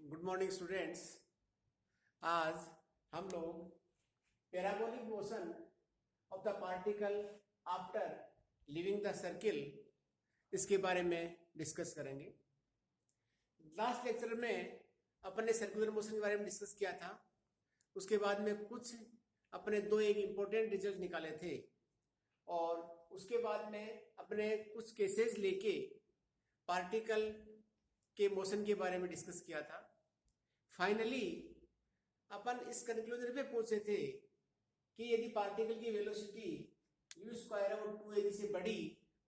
Good morning students. आज हम लोग parabolic motion of the particle after leaving the circle इसके बारे में डिस्कस करेंगे। लास्ट लेक्चर में अपने सर्कुलर मोशन के बारे में डिस्कस किया था। उसके बाद में कुछ अपने एक इम्पोर्टेंट रिजल्ट निकाले थे और उसके बाद में अपने कुछ केसेस लेके पार्टिकल के मोशन के बारे में डिस्कस किया था। फाइनली अपन इस कंक्लूजन पे पहुंचे थे कि यदि पार्टिकल की वेलोसिटी u स्क्वायर और 2 से बड़ी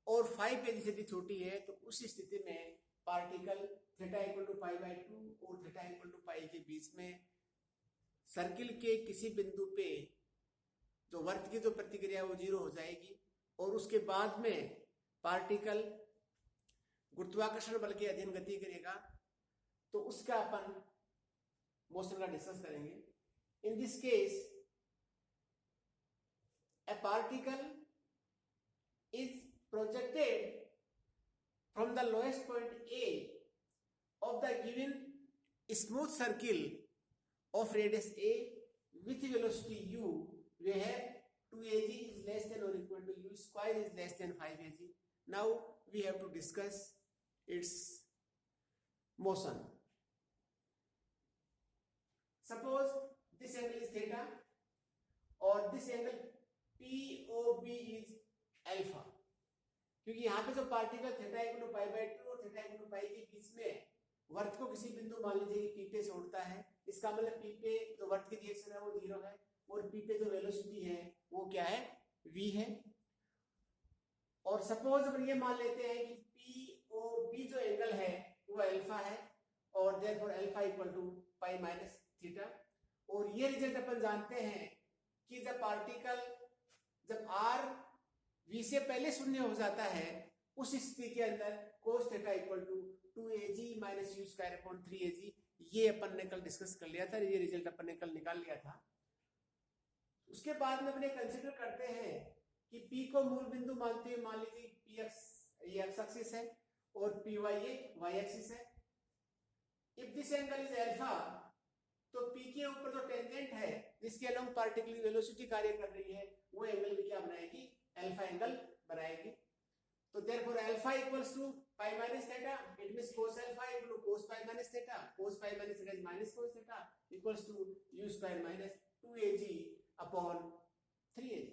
और 5 से छोटी है तो उस स्थिति में particle theta equal to pi by 2 और थीटा इक्वल टू पाई के बीच में सर्किल के किसी बिंदु पे जो वर्त की जो प्रतिक्रिया वो 0 हो जाएगी और उसके बाद में पार्टिकल गुरुत्वाकर्षण बल के अधीन गति करेगा। तो उसका अपन मोशन का डिस्कस करेंगे। In this case a particle is projected from the lowest point A of the given smooth circle of radius A with velocity u, where 2ag is less than or equal to u square is less than 5ag. Now we have to discuss its motion. Suppose this angle is theta और this angle POB is alpha, क्योंकि यहाँ पे जो particle theta equal to pi by 2 और theta equal to पाई के बीच में वर्त को किसी बिंदु मान लीजिए कि P पे से उड़ता है। इसका मतलब P पे जो वर्त की डायरेक्शन है वो 0 है और P पे जो वेलोसिटी है वो क्या है, v है। और सपोज अपन ये मान लेते हैं कि POB जो एंगल है वो अल्फा है और therefore alpha equal to pi minus theta. और ये रिजल्ट अपन जानते हैं कि जब पार्टिकल जब r v से पहले शून्य हो जाता है उस स्थिति के अंदर cos theta equal to 2ag minus u square upon 3ag, ये अपन ने कल डिस्कस कर लिया था, ये रिजल्ट अपन ने कल निकाल लिया था। उसके बाद में अपने कंसीडर करते हैं कि p को मूल बिंदु मानते हुए मान लीजिए px ये x एक्सिस है और py ये y एक्सिस है। If this angle is alpha तो P के ऊपर जो टेंजेंट है जिसके अलोंग पार्टिकल की वेलोसिटी कार्य कर रही है वो एंगल भी क्या बनाएगी, अल्फा एंगल बनाएगी। तो therefore alpha equals to pi minus theta, it means cos alpha equal to cos pi minus theta, cos pi minus theta is minus cos theta equals to u square minus 2ag upon 3ag।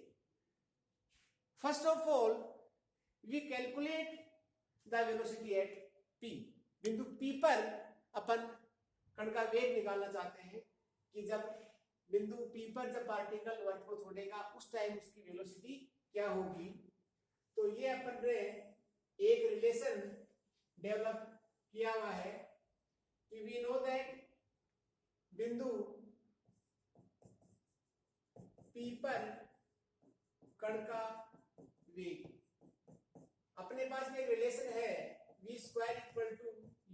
First of all we calculate the velocity at P। बिंदु P पर अपन कण का वेग निकालना चाहते हैं कि जब बिंदु P पर जब पार्टिकल वर्त को छोड़ेगा उस टाइम उसकी वेलोसिटी क्या होगी। तो ये अपन ने एक रिलेशन डेवलप किया हुआ है कि वी नो दैट बिंदु P पर कण का वेग, अपने पास में एक रिलेशन है v square equal to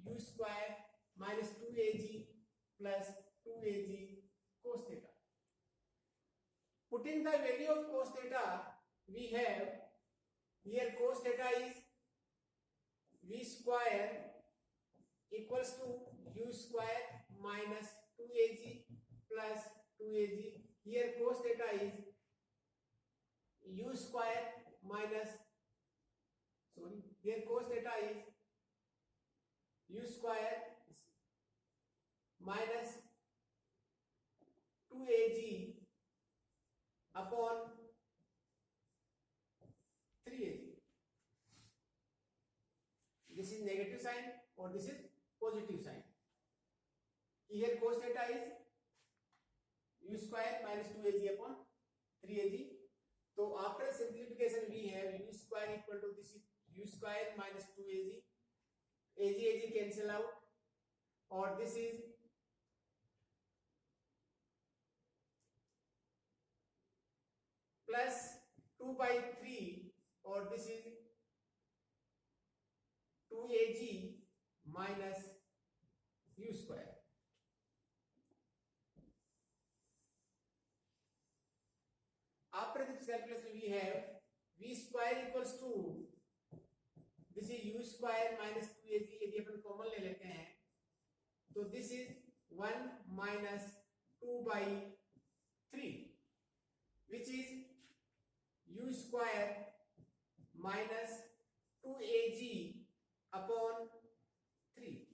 u square minus 2ag plus 2ag cos theta. Putting the value of cos theta, we have here cos theta is v square equals to u square minus 2ag plus 2ag. Here cos theta is u square minus here cos theta is u square minus 2ag upon 3ag. This is negative sign or this is positive sign. Here cos theta is u square minus 2ag upon 3ag. So after simplification we have u square equal to this is u square minus 2ag, ag cancel out और this is plus 2 by 3 और this is 2ag minus u square। After this calculation we have v square equals to this is u square minus 2ac, यदि अपन common ले लेते हैं तो this is 1 minus 2 by 3, which is u square minus 2ag upon 3.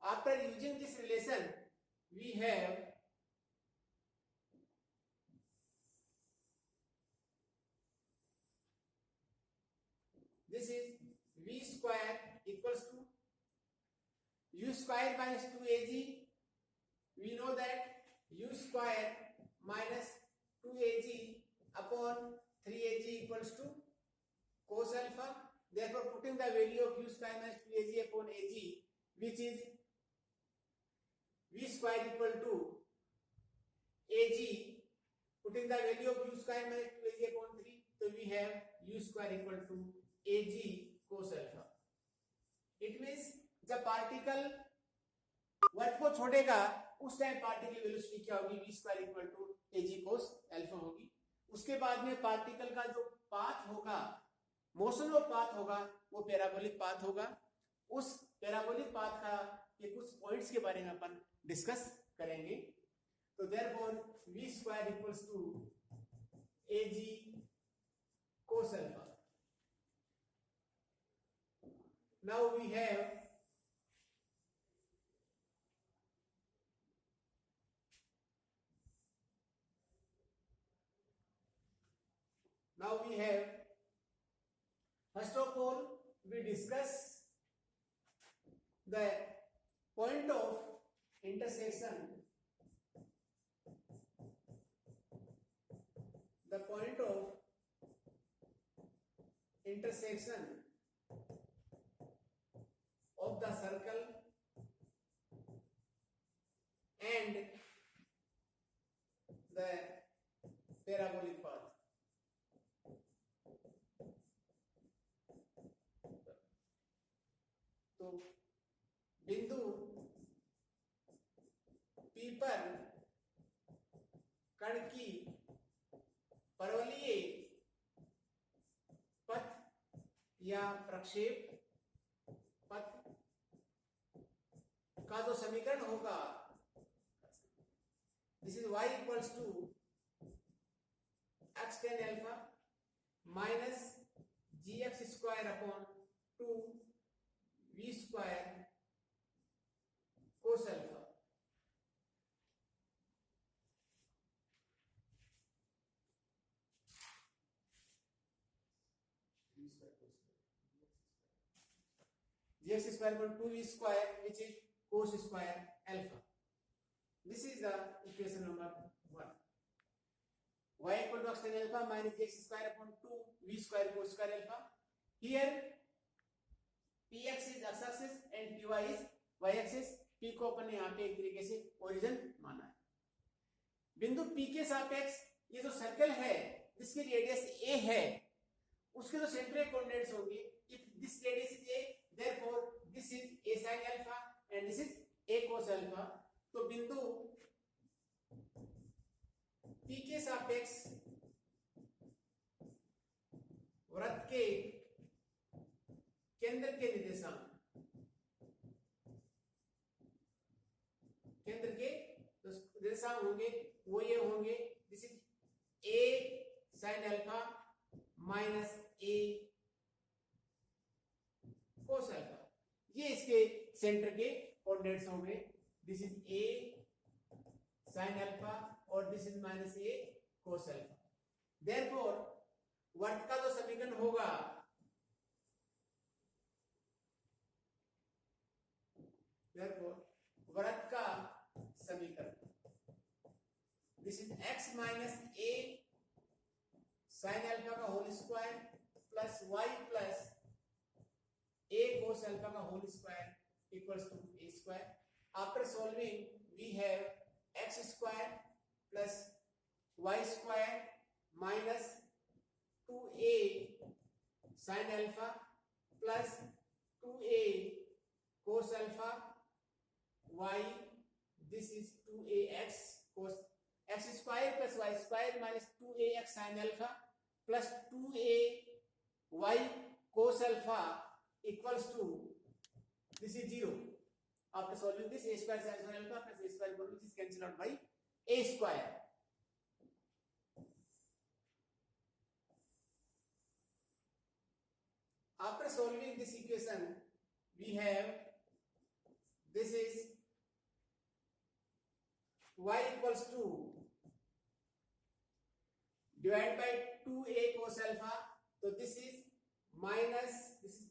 After using this relation, we have this is v square equals to u square minus 2ag. We know that u square minus 2ag upon 3ag equals to cos alpha. Therefore, putting the value of u square minus 2ag upon ag, which is v square equal to ag, putting the value of u square minus 2ag upon 3, so we have u square equal to ag cos alpha. It means जब particle वर्क को छोड़ेगा उस time particle velocity क्या होगी, v square equal to ag cos alpha होगी. उसके बाद में पार्टिकल का जो पाथ होगा, मोशन ऑफ पाथ होगा, वो पैराबोलिक पाथ होगा. उस पैराबोलिक पाथ का ये कुछ पॉइंट्स के बारे में अपन डिस्कस करेंगे. तो therefore v square equals to ag cos alpha. Now we have first of all we discuss the point of intersection, of the circle and the parabolic path. तो बिंदु P पर कण की परवलयीय पथ या प्रक्षेप पथ का जो समीकरण होगा, this is y equals to x tan alpha minus gx square upon 2 v square cos alpha. gx square equal to 2v square, which is cos square alpha. This is the equation number 1. Y equal to x tan alpha minus gx square upon 2v square cos square alpha. Here px is x axis and py is y axis. p को अपन यहाँ पे एक तरीके से origin माना है. बिंदु p के सापेक्ष ये जो सर्कल है जिसकी रेडियस a है, उसके जो सेंट्रल कोऑर्डिनेट्स होंगे, if this radius is a, therefore this is a sin alpha and this is a cos alpha. तो बिंदु P के सापेक्ष वृत्त के केंद्र के निर्देशांक, केंद्र के निर्देशांक होंगे वो ये होंगे, this is a sin alpha minus a cos alpha. ये इसके सेंटर के कोऑर्डिनेट्स होंगे. This is a sin alpha और this is minus a cos alpha. Therefore वर्त का जो समीकरण होगा, देयरफॉर वर्त का समीकरण, this is x minus a sin alpha का whole square plus y plus a cos alpha का whole square equals to a square. After solving, we have x square plus y square minus 2a sin alpha plus 2a cos alpha y. This is 2ax cos x square plus y square minus 2ax sin alpha plus 2a y cos alpha equals to, this is 0. after solving this, a square sin square alpha plus a square equal, which is cancelled out by a square. After solving this equation, we have, this is y equals to divided by 2a cos alpha. So this is minus, this is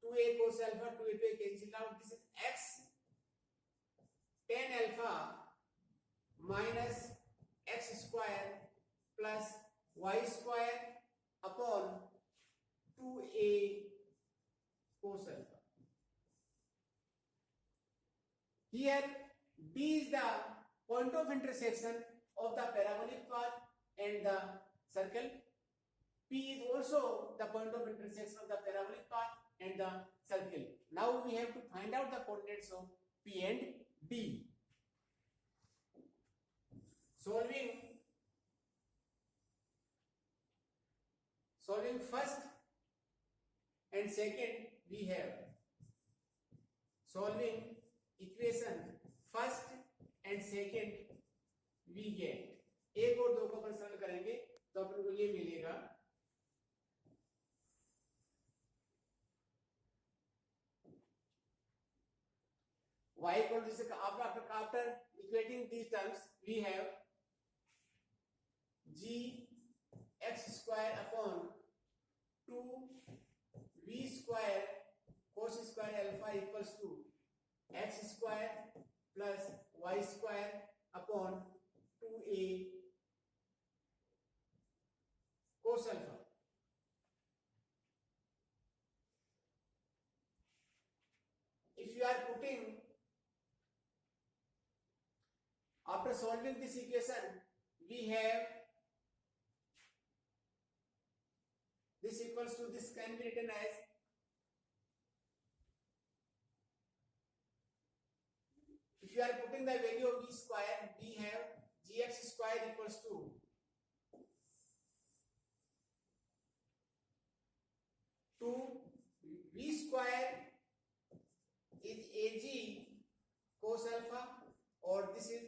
2a cos alpha, 2a cancel out. This is x tan alpha minus x square plus y square upon 2a cos alpha. Here D is the point of intersection of the parabolic path and the circle. P is also the point of intersection of the parabolic path and the circle. Now we have to find out the coordinates of P and D. Solving first and second, we have solving equation first and second, we get एक और दो को अपन सरल करेंगे तो अपन को ये मिलेगा y equal to this. After equating these terms, we have g x square upon 2 v square cos square alpha equals to x square plus y square upon 2a cos alpha. If you are putting, after solving this equation, we have this equals to, this can be written as if you are putting the value of v square, we have gx square equals to 2 v square is ag cos alpha, or this is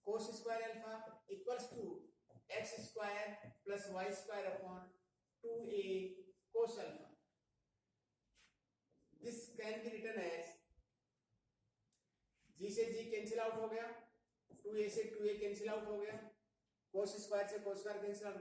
cos square alpha equals to x square plus y square upon 2a cos alpha. This can be written as g से g cancel out हो गया, 2a से 2a cancel out हो गया, cos square से cos square cancel out,